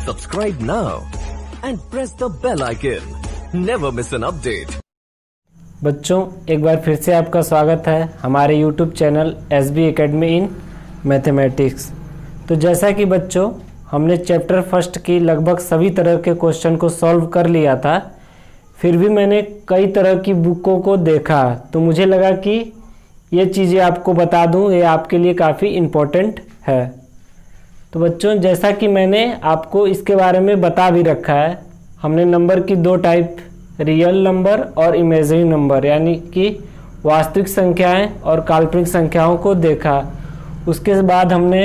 Subscribe now and press the bell icon. Never miss an update. बच्चों, एक बार फिर से आपका स्वागत है हमारे YouTube channel SB Academy in mathematics. तो जैसा कि बच्चों हमने चैप्टर फर्स्ट की लगभग सभी तरह के क्वेश्चन को सॉल्व कर लिया था, फिर भी मैंने कई तरह की बुकों को देखा तो मुझे लगा कि ये चीज़ें आपको बता दूं, ये आपके लिए काफ़ी इम्पोर्टेंट है। तो बच्चों जैसा कि मैंने आपको इसके बारे में बता भी रखा है, हमने नंबर की दो टाइप रियल नंबर और इमेजिनरी नंबर यानी कि वास्तविक संख्याएं और काल्पनिक संख्याओं को देखा। उसके बाद हमने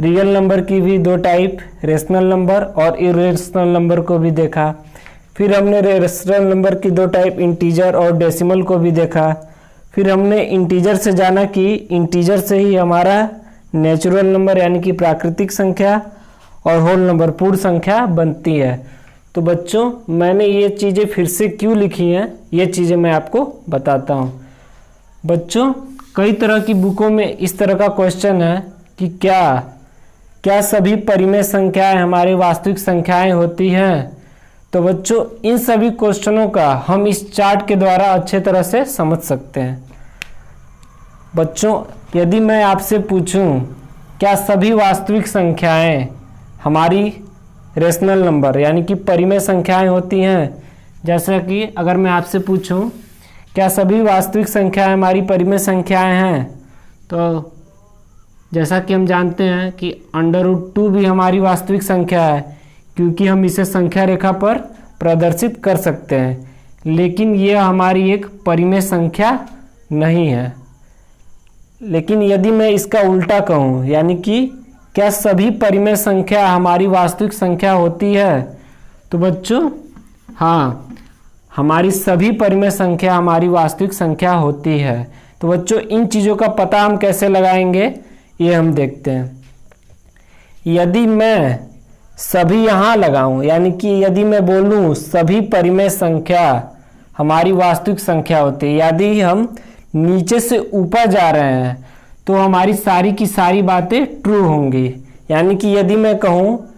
रियल नंबर की भी दो टाइप रेशनल नंबर और इरेशनल नंबर को भी देखा। फिर हमने रेशनल नंबर की दो टाइप इंटीजर और डेसिमल को भी देखा। फिर हमने इंटीजर से जाना कि इंटीजर से ही हमारा नेचुरल नंबर यानी कि प्राकृतिक संख्या और होल नंबर पूर्ण संख्या बनती है। तो बच्चों मैंने ये चीज़ें फिर से क्यों लिखी हैं, ये चीज़ें मैं आपको बताता हूँ। बच्चों कई तरह की बुकों में इस तरह का क्वेश्चन है कि क्या सभी परिमेय संख्याएं हमारी वास्तविक संख्याएं होती हैं। तो बच्चों इन सभी क्वेश्चनों का हम इस चार्ट के द्वारा अच्छे तरह से समझ सकते हैं। बच्चों यदि मैं आपसे पूछूं क्या सभी वास्तविक संख्याएं हमारी रेशनल नंबर यानी कि परिमेय संख्याएं होती हैं, जैसा कि अगर मैं आपसे पूछूं क्या सभी वास्तविक संख्याएं हमारी परिमेय संख्याएं हैं, तो जैसा कि हम जानते हैं कि √2 भी हमारी वास्तविक संख्या है क्योंकि हम इसे संख्या रेखा पर प्रदर्शित कर सकते हैं, लेकिन यह हमारी एक परिमेय संख्या नहीं है। लेकिन यदि मैं इसका उल्टा कहूँ यानी कि क्या सभी परिमेय संख्या हमारी वास्तविक संख्या होती है, तो बच्चों हाँ, हमारी सभी परिमेय संख्या हमारी वास्तविक संख्या होती है। तो बच्चों इन चीज़ों का पता हम कैसे लगाएंगे ये हम देखते हैं। यदि मैं सभी यहाँ लगाऊं यानी कि यदि मैं बोलूँ सभी परिमेय संख्या हमारी वास्तविक संख्या होती है, यदि हम नीचे से ऊपर जा रहे हैं तो हमारी सारी की सारी बातें ट्रू होंगी। यानी कि यदि मैं कहूँ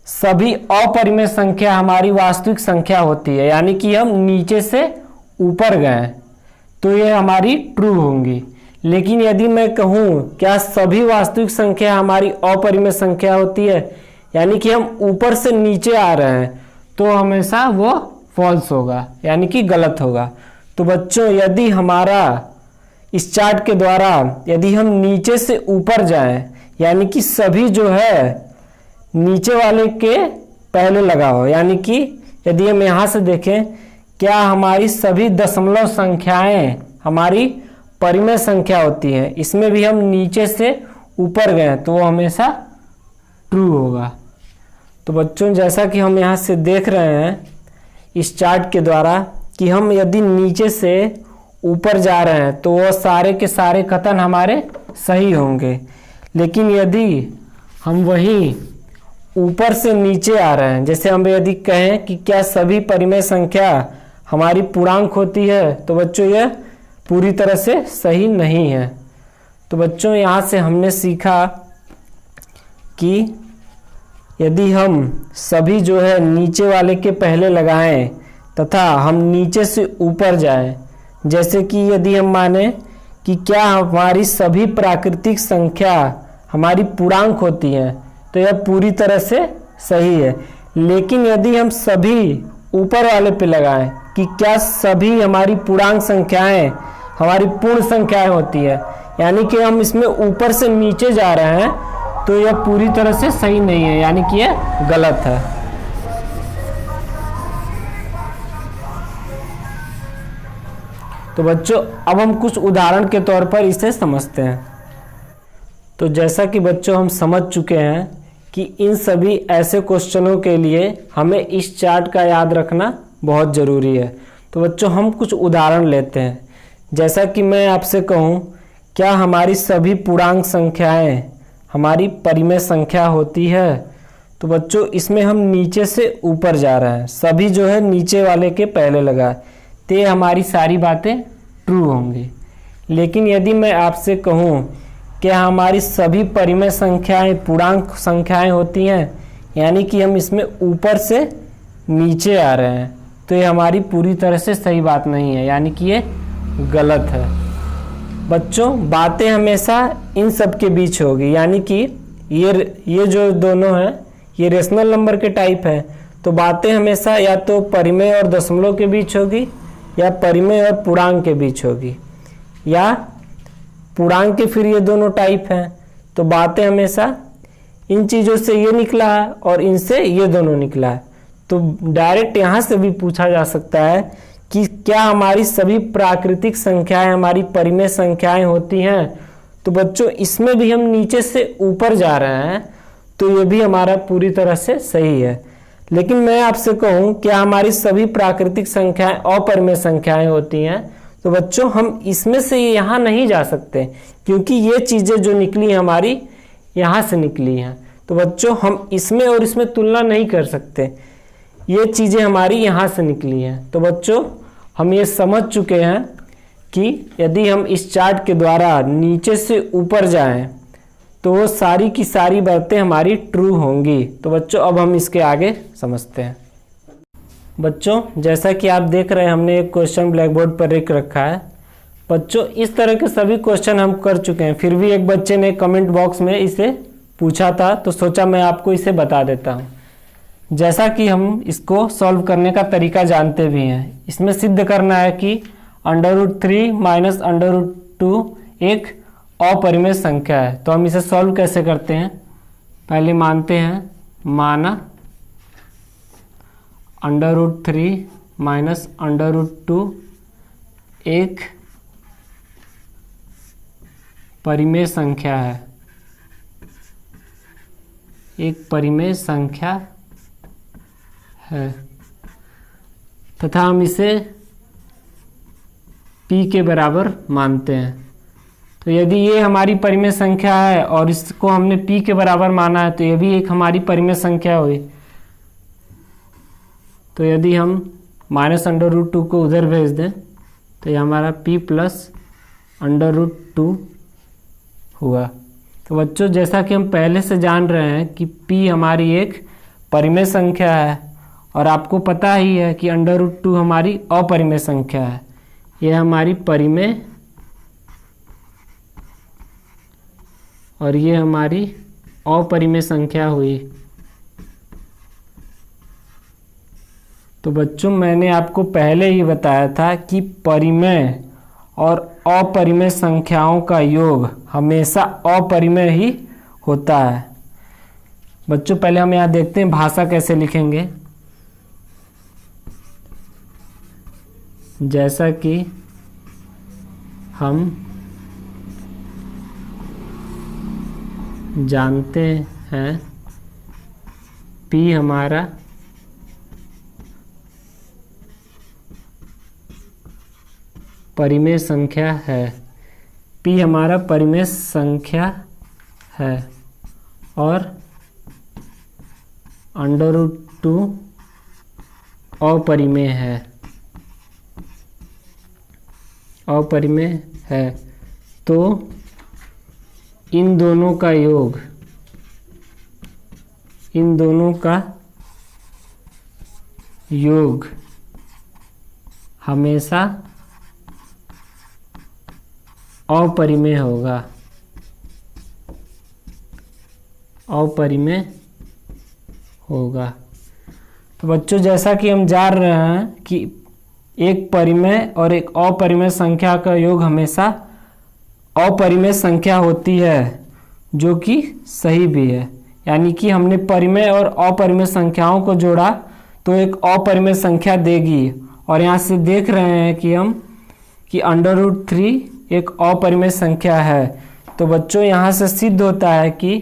सभी अपरिमेय संख्या हमारी वास्तविक संख्या होती है यानी कि हम नीचे से ऊपर गए तो ये हमारी ट्रू होंगी। लेकिन यदि मैं कहूँ क्या सभी वास्तविक संख्या हमारी अपरिमेय संख्या होती है यानी कि हम ऊपर से नीचे आ रहे हैं, तो हमेशा वो फॉल्स होगा यानी कि गलत होगा। तो बच्चों यदि हमारा इस चार्ट के द्वारा यदि हम नीचे से ऊपर जाएं यानी कि सभी जो है नीचे वाले के पहले लगा हो, यानी कि यदि हम यहाँ से देखें क्या हमारी सभी दशमलव संख्याएं हमारी परिमेय संख्या होती हैं, इसमें भी हम नीचे से ऊपर गए तो वो हमेशा ट्रू होगा। तो बच्चों जैसा कि हम यहाँ से देख रहे हैं इस चार्ट के द्वारा कि हम यदि नीचे से ऊपर जा रहे हैं तो वो सारे के सारे कथन हमारे सही होंगे। लेकिन यदि हम वही ऊपर से नीचे आ रहे हैं, जैसे हम यदि कहें कि क्या सभी परिमेय संख्या हमारी पूर्णांक होती है, तो बच्चों यह पूरी तरह से सही नहीं है। तो बच्चों यहाँ से हमने सीखा कि यदि हम सभी जो है नीचे वाले के पहले लगाएं तथा हम नीचे से ऊपर जाएं, जैसे कि यदि हम माने कि क्या हमारी सभी प्राकृतिक संख्या हमारी पूर्णांक होती हैं, तो यह पूरी तरह से सही है। लेकिन यदि हम सभी ऊपर वाले पे लगाएं कि क्या सभी हमारी पूर्णांक संख्याएं हमारी पूर्ण संख्याएं होती है यानी कि हम इसमें ऊपर से नीचे जा रहे हैं, तो यह पूरी तरह से सही नहीं है यानी कि यह गलत है। तो बच्चों अब हम कुछ उदाहरण के तौर पर इसे समझते हैं। तो जैसा कि बच्चों हम समझ चुके हैं कि इन सभी ऐसे क्वेश्चनों के लिए हमें इस चार्ट का याद रखना बहुत ज़रूरी है। तो बच्चों हम कुछ उदाहरण लेते हैं। जैसा कि मैं आपसे कहूँ क्या हमारी सभी पूर्णांक संख्याएं हमारी परिमेय संख्या होती है, तो बच्चों इसमें हम नीचे से ऊपर जा रहे हैं, सभी जो है नीचे वाले के पहले लगा, तो हमारी सारी बातें ट्रू होंगी। लेकिन यदि मैं आपसे कहूँ क्या हमारी सभी परिमेय संख्याएं पूर्णांक संख्याएं होती हैं यानी कि हम इसमें ऊपर से नीचे आ रहे हैं, तो ये हमारी पूरी तरह से सही बात नहीं है, यानी कि ये गलत है। बच्चों बातें हमेशा इन सब के बीच होगी, यानी कि ये जो दोनों हैं ये रेशनल नंबर के टाइप है, तो बातें हमेशा या तो परिमेय और दशमलव के बीच होगी या परिमेय और पूर्णांक के बीच होगी, या पूर्णांक के फिर ये दोनों टाइप हैं। तो बातें हमेशा इन चीज़ों से ये निकला है और इनसे ये दोनों निकला है। तो डायरेक्ट यहाँ से भी पूछा जा सकता है कि क्या हमारी सभी प्राकृतिक संख्याएं हमारी परिमेय संख्याएं होती हैं। तो बच्चों इसमें भी हम नीचे से ऊपर जा रहे हैं, तो ये भी हमारा पूरी तरह से सही है। लेकिन मैं आपसे कहूँ क्या हमारी सभी प्राकृतिक संख्याएं अपरिमेय संख्याएं होती हैं, तो बच्चों हम इसमें से यहाँ नहीं जा सकते, क्योंकि ये चीज़ें जो निकली हमारी यहाँ से निकली हैं। तो बच्चों हम इसमें और इसमें तुलना नहीं कर सकते, ये चीज़ें हमारी यहाँ से निकली हैं। तो बच्चों हम ये समझ चुके हैं कि यदि हम इस चार्ट के द्वारा नीचे से ऊपर जाएं तो वो सारी की सारी बातें हमारी ट्रू होंगी। तो बच्चों अब हम इसके आगे समझते हैं। बच्चों जैसा कि आप देख रहे हैं हमने एक क्वेश्चन ब्लैक बोर्ड पर लिख रखा है। बच्चों इस तरह के सभी क्वेश्चन हम कर चुके हैं, फिर भी एक बच्चे ने कमेंट बॉक्स में इसे पूछा था, तो सोचा मैं आपको इसे बता देता हूँ। जैसा कि हम इसको सॉल्व करने का तरीका जानते भी हैं, इसमें सिद्ध करना है कि √3 माइनस √2 एक अपरिमेय संख्या है। तो हम इसे सॉल्व कैसे करते हैं, पहले मानते हैं, माना √3 माइनस √2 एक परिमेय संख्या है, एक परिमेय संख्या है, तथा हम इसे p के बराबर मानते हैं। तो यदि ये हमारी परिमेय संख्या है और इसको हमने p के बराबर माना है, तो ये भी एक हमारी परिमेय संख्या हुई। तो यदि हम माइनस √2 को उधर भेज दें तो ये हमारा p प्लस √2 हुआ। तो बच्चों जैसा कि हम पहले से जान रहे हैं कि p हमारी एक परिमेय संख्या है, और आपको पता ही है कि √2 हमारी अपरिमेय संख्या है। यह हमारी परिमेय और ये हमारी अपरिमेय संख्या हुई। तो बच्चों मैंने आपको पहले ही बताया था कि परिमेय और अपरिमेय संख्याओं का योग हमेशा अपरिमेय ही होता है। बच्चों पहले हम यहाँ देखते हैं भाषा कैसे लिखेंगे। जैसा कि हम जानते हैं p हमारा परिमेय संख्या है, p हमारा परिमेय संख्या है और √2 अपरिमेय है, अपरिमेय है। तो इन दोनों का योग, इन दोनों का योग हमेशा अपरिमेय होगा, अपरिमेय होगा। तो बच्चों जैसा कि हम जान रहे हैं कि एक परिमेय और एक अपरिमेय संख्या का योग हमेशा अपरिमेय संख्या होती है, जो कि सही भी है। यानी कि हमने परिमेय और अपरिमेय संख्याओं को जोड़ा तो एक अपरिमेय संख्या देगी। और यहाँ से देख रहे हैं कि हम कि √3 एक अपरिमेय संख्या है। तो बच्चों यहाँ से सिद्ध होता है कि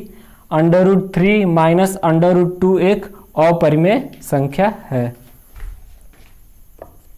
√3 माइनस √2 एक अपरिमेय संख्या है।